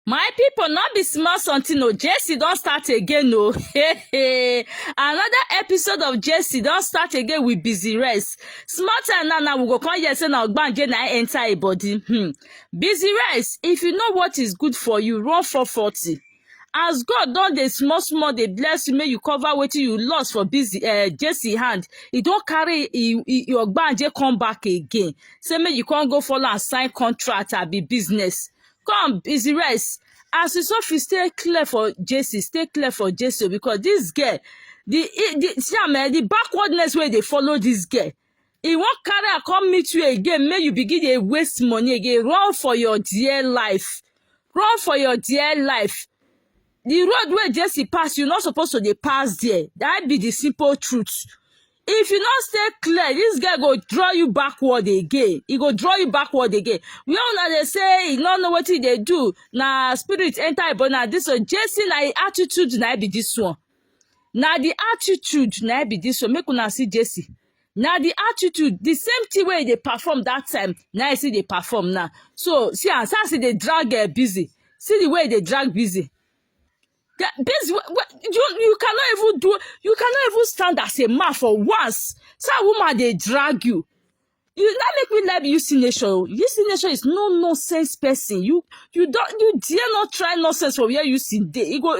My people, not be small something. No, Jessy don't start again. No, another episode of Jessy don't start again with Bizzy Rexx. Small time now we go come here say now gbanje na enter a body. Bizzy Rexx, if you know what is good for you, run for 40. As God done the small they bless you, may you cover wetin you lost for Jessy hand. He don't carry your gbanje come back again. Say may you can't go follow and sign contract and be business. Come, Bizzy Rexx. As you so fit stay clear for Jessy, because this girl, the backwardness where they follow this girl. He won't carry and come meet you again. May you begin to waste money again. Run for your dear life. Run for your dear life. The road where Jessy pass, you're not supposed to dey pass there. That be the simple truth. If you not stay clear, this guy go draw you backward again. He go draw you backward again. We all know they say he don't know what they do. Now spirit enter, but now this one Jessy na attitude na be this one. Now the attitude na be this one. Make una see Jessy. Now the attitude, the same thing where they perform that time. Now I see they perform now. So see, as I see they drag Bizzy. See the way they drag Bizzy. This you cannot even stand as a man for once. Some woman they drag you. You not make me like UC Nation. UC Nation is no nonsense person. You dare not try nonsense for where you see there. He go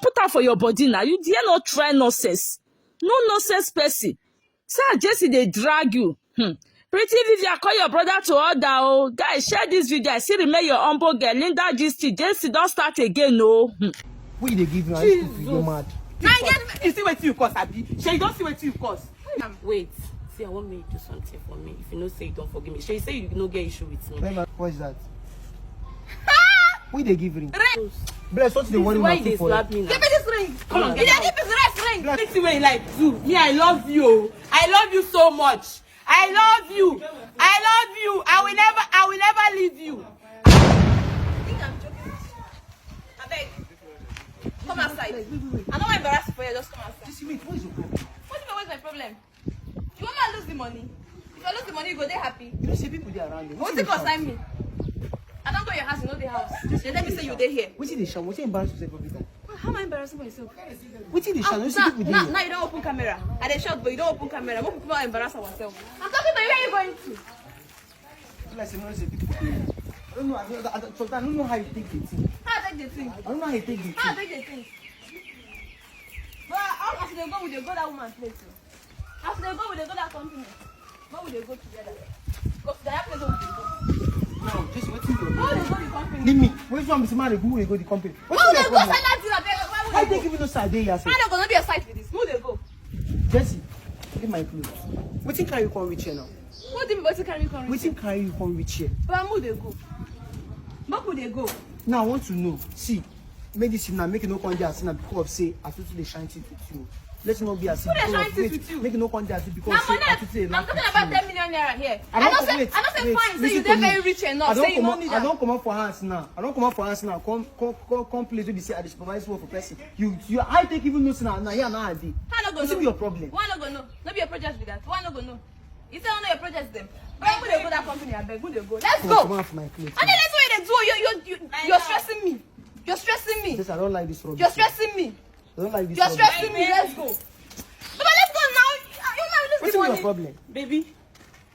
put out for your body now. You dare not try nonsense. No nonsense person. Sir Jessy they drag you. Pretty Vivian, call your brother to order. Oh, guys, share this video. I see remain your humble girl. Linda Jessy don't start again. No. Who they give you? You mad? You see what you cost, Abi? You don't see what you cost. Wait. See, I want me to do something for me. If you don't say you don't forgive me. You say you don't get issue with me. What is that? Who they give ring? Bless, what's the one why they slap me now? Give me this ring. Come on, give me this ring. Let's see what you like do. Me, I love you. I love you so much. I love you. I love you. I will never leave you. I think I'm joking. I beg. Come outside. I don't want to embarrass you for you. Just come outside. Jessy, wait, what is your problem? What do you mean, what's my problem? You want me to lose the money? If I lose the money, you go there happy. You don't see people there around you. What's it consign me? I don't go to your house, you know the house. They let me say you there here. What's in the show? What's embarrassing yourself every time? How am I embarrassing myself? What's in the show? You see people there. Now you don't open camera. I dey shout, but you don't open camera. More people embarrass ourselves. I'm talking to you. Where are you going to? I don't know how you take the thing. How I take the thing? I don't know how you take the thing. How I take the thing? But how should they go with the go that woman's place? How should they go with the go that company? Where would they go together? Go to that place, where would they go? No, just wait till you Where would they go to the company? leave me. Wait for me to marry. Who will go to the company? Where would they go? Silent till why would I they think go? even though Saturday yourself. How they gonna be a site with this? Where would they go? Jessy, leave my clothes. What thing carry you come reach here now? What do you mean, carry you What thing carry you come reach here? But where would they go? Where would they go? Now I want to know. See, medicine now make no contact as now because of say I feel they shine teeth with you. Let's not be as Who they shine teeth with you? Make no contact because Now, say I feel I'm talking about 10 million naira here. I don't say fine, so listen you're to me. very rich enough. Say you don't need I that. don't come up for hands now. I don't come up for hands now. Come please do say I supervise work for person. You I take even notes now here now I dey. How not gonna What's know? your problem? Why not gonna know? Not be a project with that. Why not gonna know? You say I know your project them. Where would they go that company? I beg, who they go? Let's Come go. out for my clothes. And then that's what they do. You're stressing me. You're stressing me. Yes, I don't like this rubbish. You're stressing me. I don't like this You're rubbish. stressing me. Let's go. But let's go now. You know this What's your problem? Baby.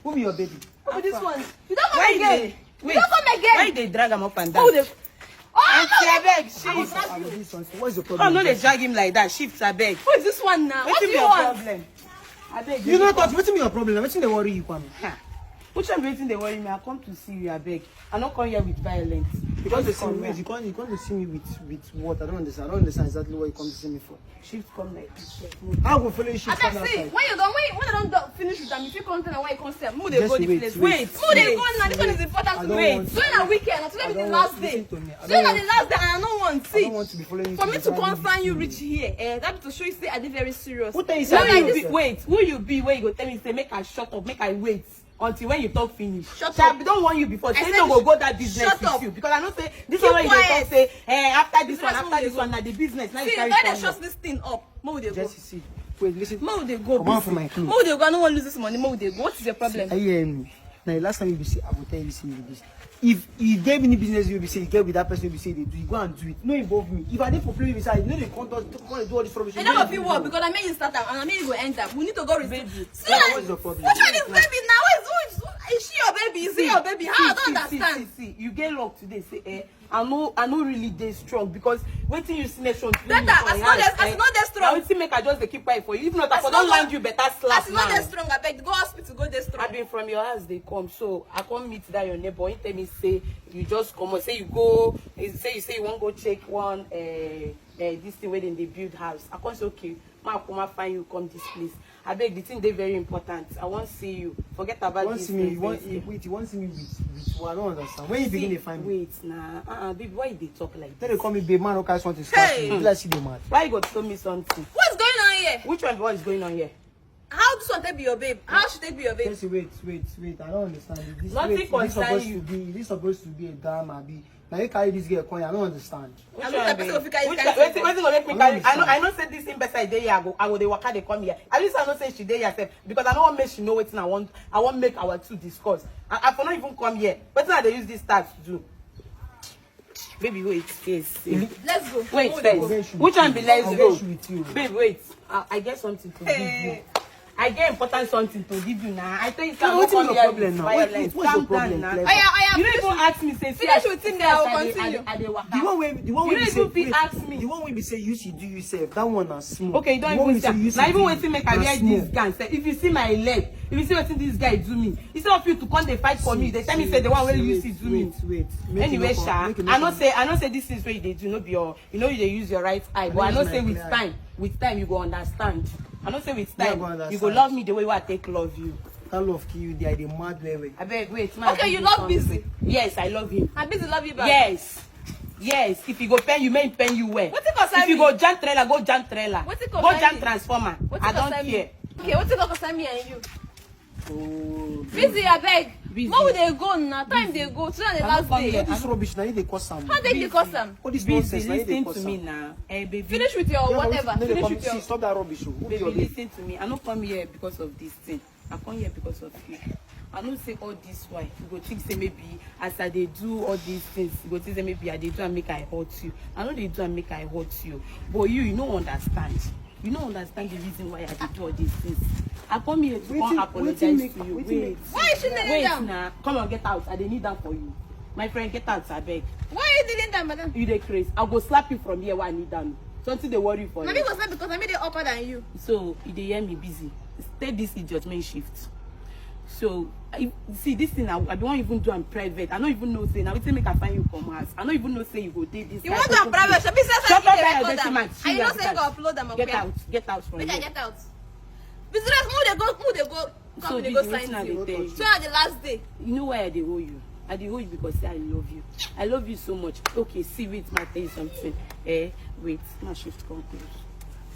Who be your baby? Who be this one? You don't come Why again. they- You wait. don't come again. Why they drag him up and down? Who they? Oh, Auntie, I beg, shift. I will do something. What is your problem? Oh, no, they drag him like that. Shift, I beg. Who is this one now? What do be you your want? problem? I beg You know what? What's your problem? What's the worry you come? Which one waiting they worry me? I come to see you, I beg. I don't come here with violence. Because you Just come come wait, here. you come to see me with what? I don't understand. I don't understand exactly what you come to see me for. Shift come like this. I will follow you shift I from see, outside. when they don't finish with them, if you come to why you come say, move they Just go the wait, place. wait. Move they go now. This one is important I to don't me. want- Today na weekend. Today I be the don't last want- day. listen to me. I Today don't na the want- last day, and I don't want. I See, don't want to be following you. for me to drag concern you you. reach here, that be to show you say I did very serious. Who tell you Who say I you do be? yourself? Wait, who you be? Where you go tell me say make I shut up, make I wait until when you talk finish. Shut So I up. don't want you before. I Say said no you go go that business shut with up. you because I know say this Keep one where you dey quiet. talk say after this one, Business after move this dey one, go. na the business. Now you See, carry why they come shut up. this thing up? Move they go. Jessy, see. Wait, listen. Move they go. Come on for my clothes. Move they go. I don't want to lose this money. Move they go. What is your problem? I hear me. Now the last time you be say, I will tell you this, this. If you gave any business, you be say you get with that person, you be say they do, you go and do it. No involve me. If I did for play with you know they come to do all this rubbish. And now if you work because I made you start and I made you go end up. We need to go resume. What's the problem? Which one is baby now? Is she your baby? Is he your baby? How? I don't understand. See, you get luck today. Say, I know really dey strong because waiting you see next one. Better, as not that strong. I will make I just dey keep quiet for you. If not, I don't land you better slap. As not that strong, I beg. Go hospital, go that strong. I been from your house they come, so I come meet that your neighbor. He tell me say you just come or say you go. Say you want go check one this thing where they build house. I come say okay, ma come find you come this place. I beg the thing they very important. I want to see you. Forget about this. You want to see me with I don't understand. When you begin to find me? Wait, nah. Baby, why they talk like Then this? they call me babe man, okay, something start me. Let's see the man. Why you got to tell me something? What's going on here? Which one? What is going on here? How does one take be your babe? How should they be your babe? Jessy, wait. I don't understand. This, Nothing concerns you. Is this supposed to be a drama? Now you carry this girl coin. I don't understand. I'm not the person who carry Wait, gonna make me carry. I know say this in best idea. I go they waka they come here. At least I know say she there herself because I don't want make she know what I want. I want make our two discuss. I for not even come here. But now they use this tax to do. Baby, wait. Yes. Let's go. Wait first. Which one be let's go? With you. Babe, wait. I get something to give you. I get important something to give you now. I tell you something. What's your problem now? What's your problem? Oh You don't even ask me say finish with him there. I will continue. The one way we say you should do yourself. That one is small. Okay, you don't even say. Now even when you make a wear this guy, say if you see my leg, if you see what this guy do me, instead of you to come they fight for me, they tell me say the one where you see do me. Wait. Anyway, Sha, I know say this is where they do not be your. You know you they use your right eye, but I know say with time you go understand. I don't say with time you go love me the way I take love you. That love kill you there, the mad way. I beg, wait. Okay, you love Bizzy. Yes, I love him. And Bizzy love you back. Yes. If you go pen, you may pen you well. What it concern If you go jam trailer, go jam trailer. What it Go concern jam me? transformer. What it I don't concern me? care. Okay, what's it gonna concern me and you? Oh, Bizzy, I beg. Bizzy. More will they go now? Time they go. Today the last day. All this rubbish now, they cause some. How they cost them? All this Busy, nonsense now, they listen cause to some. me now. Hey, baby. Finish with your whatever. Finish with your. Stop that rubbish. Baby, listen to me. I don't come here because of this thing. I come here because of you. I don't say all this why. You go think say maybe as I they do all these things, you go think say maybe I they do and make I hurt you. I know they do and make I hurt you. But you don't understand. You don't understand the reason why I did do all these things. I come here to come apologize to you. Wait. Why is she kneeling down? Nah. Come on, get out. I they need that for you. My friend, get out, I beg. Why are you kneeling down, madam? You they crazy. I'll go slap you from here where I need that. Something they worry for Maybe you. it was not because I made it upper than you. So you they hear me busy. Stay this idiot main shift. So see this thing I don't even do in private. I don't even know say now we make I find you from house. I don't even know say you go date this. You want to private? Should be Shut up, record dirty them. man. And you don't say go upload them. Get out from Make I here. get out. Bizzy Rexx, move they go. Come they go sign you. So at the last day. You know why I dey owe you? I dey owe you because say I love you. I love you so much. Okay, see wait, ma tell you something. Wait, my shift conclude.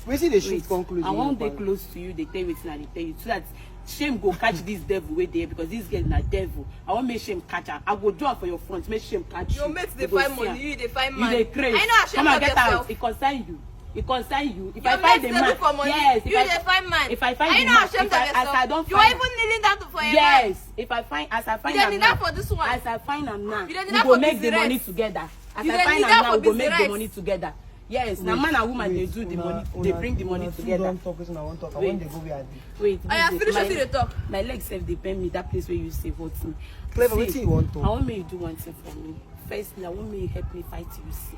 Wait till the shift conclude. I won't dey close to you. They tell you wetin I dey tell you so that shame go catch this devil way there because this girl na devil. I won't make shame catch her. I go do it for your front. Make shame catch you. Your mates they find money. You they find money. You dey crazy. I know I Come on, get yourself. out. It concern you. It concern you. If Your I find the mates they look for man, money. yes. You they find man. If I find I the know man, ashamed of yourself. as I don't You find, are even kneeling down for a man. yes. If I find, as I find You don't am need now, that for this one. as I find am now, You don't need we that go for make the Bizzy money Rexx. together. As You I don't find need am that now, for we go Bizzy make the Rexx. money together. Yes. Now man and woman they do the money. They bring the money together. Don't talk. I want to talk. I want to go where I did. Wait. I have finished what you talk. My legs self they pay me that place where you say vote me. Clever, See, wetin you want to? I want me you do one thing for me. Firstly, I want me you help me fight you see.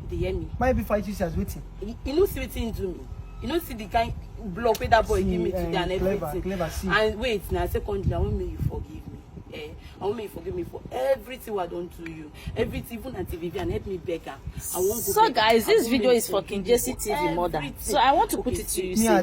They hear me. Might be fight you as waiting. You know see wetin do me. You know see the kind block where that boy See, give me today and clever, everything. clever, see. And wait, now secondly, I want me you forgive me. I want me you forgive me for everything I done to you. Everything, even Auntie Vivian help me beg her. I won't go. So beg her. guys, I this want video me is to for forgive King you Jessy for TV mother. everything. So I want to put Okay, it to you. Me, I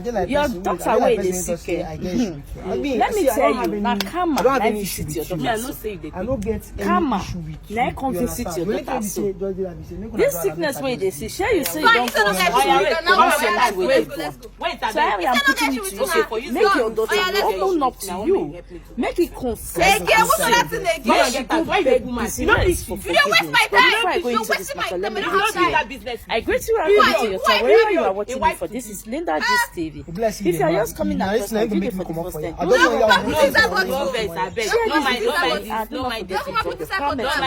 dey like Your person. doctor I dey wey like dey person sick, say I get issue with you. I mean, Let me see, I tell don't have you, any- na I don't karma have na any visit issue your with you. Me, I doctor. no say they I don't get any Karma. issue with you. Na come You visit understand? your When daughter you so. say, just do that, you say, make una This do sickness another wey you dey time. see, shey you say you Fine, don you say no fall get sick. issue with wait, you. Now wait, we are wait, let's wait, go, let's go. Wait, So I am don't putting get it you to with you. you Say, now. for you make to your do daughter Oh, yeah, let's open go. up to you. Make it confess Again, what's that thing again? Yes, you go beg Bizzy Rexx for You don't waste my time. Before I go into this matter, let me greet that you. business. I greet you according to your time. Wherever you are watching me for, this is Linda Gist TV. Bless you, If you are man. just coming Nah, across it's my not even video make for me the come up first for you. time, I don't know where Papa, you're this is going. what No vex, I beg. share No this mind, video no mind and this, do no not mind forget this. to drop your comments.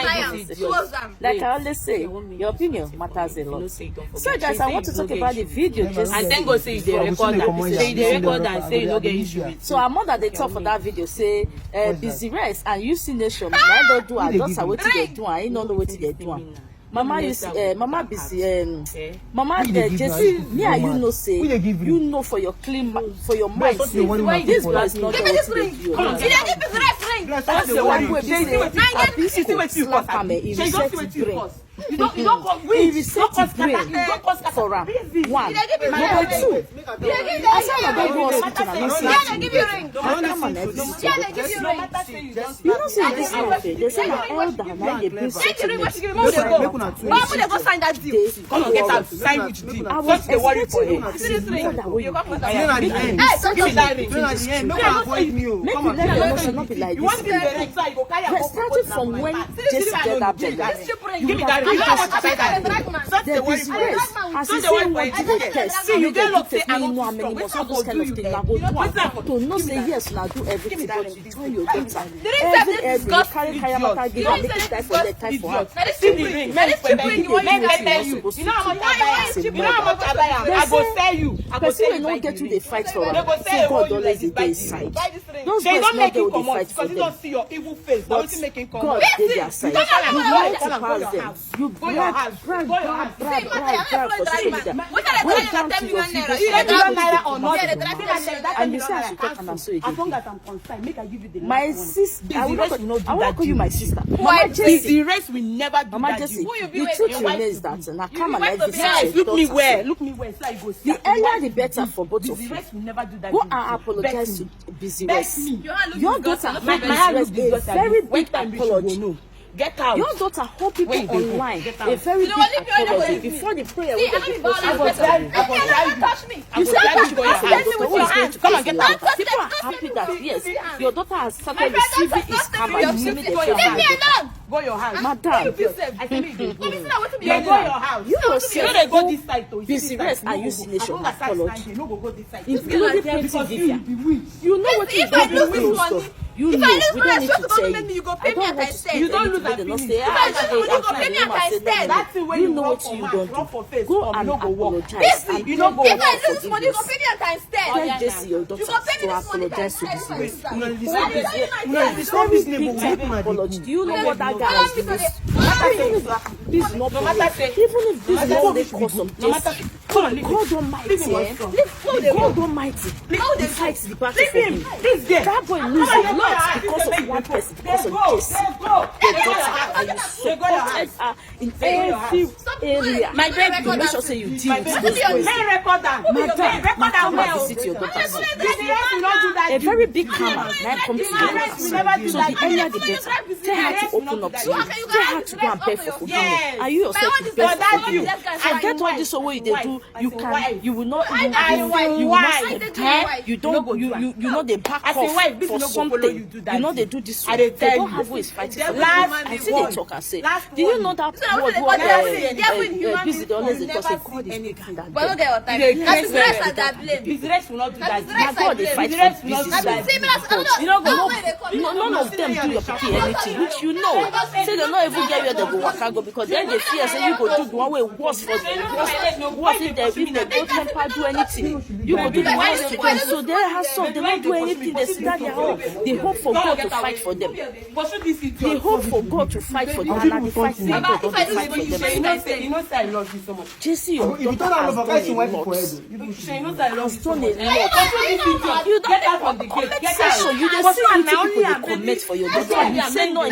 Like I always say, your opinion matters a lot. So guys, I want to talk about the video just And thank God say you dey record am. Say you dey record am, say you no get issue with. so I'm that they talk for that video say Bizzy Rexx and UC Nation na don't do her daughter wetin they do and he no know wetin they do am. Mama Mama Bizzy Mama Jessy, me and you know say you know for your mind say this boy is not Give me this ring. you. Come on. Give me this ring. That's the one wey be say Abisco slap am he reset the brain. You don't He reset the brain for am. One. Number two. As I go go hospital and no see give you ring. come on visit your Yeah, give doctor. you ring. You know say this one they say na elder na dey bring Take the ring. What you settlement. give me? Why would they go sign that deal? Come on, get out. Sign which deal. I was Just dey worry for expecting you. to see more than what you pay. Hey, Give me that ring. Make you let your emotion not be like You want to be this. the next side, you go carry am. But starting from when Jessy get that belle, Give me that ring. You don't want to buy that ring. Such the the worry Bizzy for you. Rexx, as So he the say one he for want to go you. test, See, say you you get dey luck do say test, I make you no know how too many strong. months, Wetin all those I kind of go thing do na you go do Wetin I am. go To know Give me say that yes, na do everything, but you turn your daughter. ring Every you carry matter give am, make you die for leg, tie for am. See the ring. Let me tell you. You know how much I buy am? You know how much I buy am? I go sell you. I go Person sell wey you. no buy get the who ring. dey fight for They am, go say say God you always dey buy dey the his ring. side. Those Shey boys don't no make dey you who dey comot fight for because you them. don't see your evil face. Na But wetin make him God comot. dey their side. Go your You house. like to pass them. You Go your house. brag Go your house. for social media. Go down to your video. You dey and give naira or not? And you say I should talk and so you As long dey. as I'm concerned, make I give you the My last one. sister, I will Bizzy Rexx will not do not that call you deal. my sister. Why Mama Jessy. Bizzy Rexx will never do Mama that Jessy, deal. the truth remains that na come and let visit Yes, your look me daughter. well. Look me well. So I go see. The earlier the better for both of Bizzy you. Rexx will never do that Go deal. and apologize to Bizzy Beg Rexx. me. Your daughter My Bizzy hand Rexx look a very when big time reach, you apology. go know. Get out. Your daughter hold people Where you dey go? online Get a out. very big only people that apology know before the prayer See, wey I dem don't dey be post. I go tell you. I go tell you. touch me. I go tell you go your Your house. daughter who is going to Come face and the get law. out. People are happy that yes, your daughter has started My friend, receiving that's his karma. not You serious. need Leave to me tell her. alone. Go your house. Madam, I say make you go. Let me see what to be You go your house. you You yourself no dey go go this side to Bizzy Rexx and UC Nation apology. You no go go this side. including plenty Vivian. You know what you If I do lose close money, door. You if know, I lose we money, don't I need swear to to tell God, you. maybe you go I pay me don't and want I to said. you don't lose lose and they don't finish. say, If I lose money, you go pay me and I said. That thing when you you know rub what for you mouth, don't rub for do. face, Go come, and you no go walk. apologize. Listen, And you no go If I walk lose for money, you go forgiveness. pay me and I said. tell Jessy your daughter You go pay me to this money. apologize to Bizzy Rexx. It's not Very reasonable. big time apology. Do you know what that guy has been? This is not No matter say- even if this is not the cause of No matter. Jessy. Come on, leave God Almighty, Leave him eh? alone. God Almighty, He fights the battle Leave for him. him. This guy. That boy loses not because of one person, because of Jessy. Your daughter, and you supported her in every area. My baby, to make sure say you deal with those boys. May record down. Madam, Record come down and well. visit your daughter. Bizzy Rexx will not do that A deal. very big karma now comes to your Rexx will never daughter. do So that the deal. earlier the better. Tell her to open up to you. Tell her to go and beg for forgiveness. Yes. Are you yourself My to own is beg not for that forgiveness? deal. Forget all this way they do. You can, you will not, you will Why? not, you don't, you know they back As a off wife, this for no go follow something. you do that You know they thing. do this. I dey They tell don't you. have ways fighting for Last them. I see they word. talk and say. Last Do you word. know that So word? I'm What saying, devil in human Bizzy, they always being, they talk say never God is see bigger than But I don't them. get what I They mean. That's crazy the rest well. of that blame. Bizzy Rexx will not do that That's deal. the Na rest God of they blame. fight Bizzy for Rexx will not Bizzy do that side. deal. You know, No, none of them do your picky anything, which you know. Say they not even get where they go waka go because then they fear say you go do the one way worse for them. Worse if they go temper do anything. You go do the worst to them. So they have some, they don't do anything. They sit at their home. They hope for God to fight for them. They hope for God to fight for them. And they fight for God to fight for them. You know say I love you so much. Jessy, your If you daughter don't have has love, done I see why a people lot. head. You know say I love you Has so done much. a lot. You Get out don't from the gate. Get so out. you dey But see now wetin only people I'm dey comment baby. for your daughter and you say no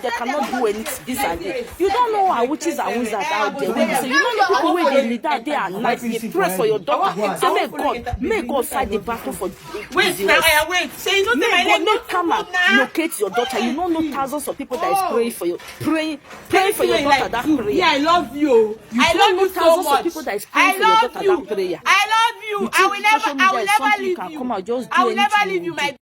they cannot do anything this and that. You don't know how witches and wizards out there wey be say you don't know people wey dey lead that day and night dey pray for your daughter say may God fight the battle for Wait, Bizzy now Rexx. I wait. Say you know say my May leg God no make come and locate your daughter. You don't know thousands of people that is praying for you, praying for your daughter that prayer. Yeah, I love you. I don't love know you so thousands of much. people that is I praying for your love daughter you. that prayer. I love you. You I will think social never media is something you leave can you. come out just do I will never anything leave you you, my